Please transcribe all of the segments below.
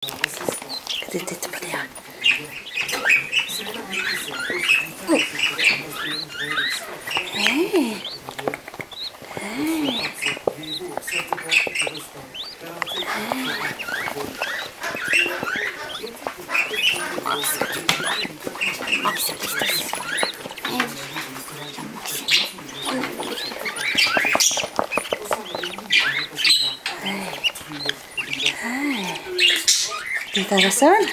Skal du titte på det her? Hei. Hei. Der er Søren.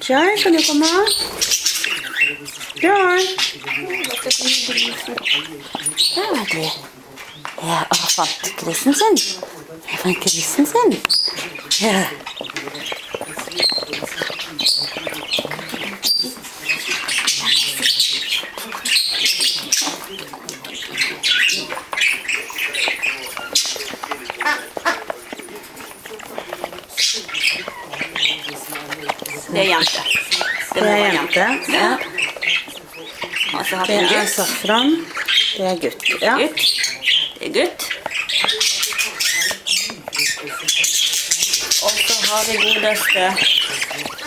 Bjørn, kan du komme? Bjørn! Der var du. Ja, jeg fant grisen sin. Jeg fant grisen sin. Ja. Det er jente. Det er jente, ja. Det er Safran. Det er gutt, ja. Gutt. Det er gutt. Og så har vi godeste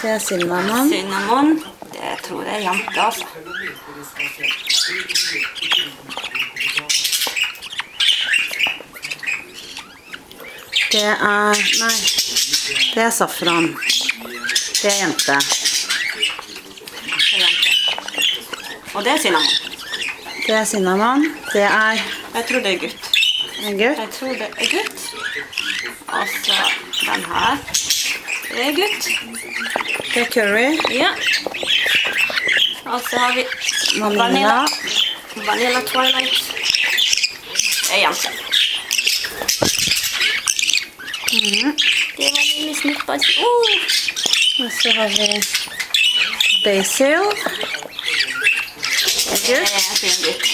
Det er Cinnamon. Cinnamon. Det tror jeg er jente, altså. Det er, nei, det er Safran. Det er jente. Det er jente. Og det er Cinnamon. Det er Cinnamon. Det er Jeg tror det er gutt. en gutt. Jeg tror det er gutt. Og så den her. Det er gutt. Det er Curry. Ja. Og så har vi Vanilla. Vanilla Twilight. Det er jente. Det var lille snippa. Og så har vi Basil. Det er en fin gutt.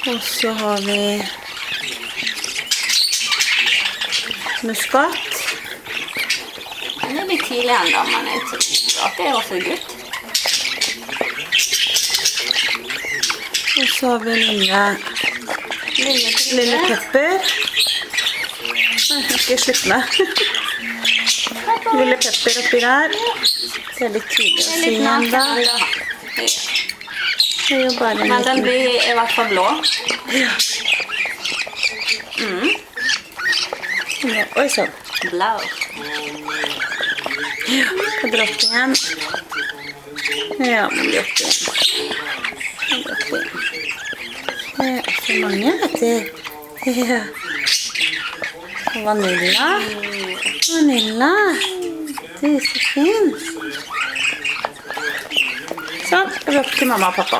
Og så har vi Muskat. Den er litt tidlig enda, men jeg tror at det er også gutt. Og så har vi lille pepper. Nei, jeg skal ikke slutte med. Lille pepper oppi der. Det er litt tidlig å si igjen da. Det er jo bare en Men den liten... blir i hvert fall blå. Ja. Oi, sånn. Blå. Ja, kan dra opp igjen. Ja, må dra opp igjen. Det er så mange, vet du. Ja. Vanilla. Vanilla. Du er så fin. Sånn, og opp til mamma og pappa.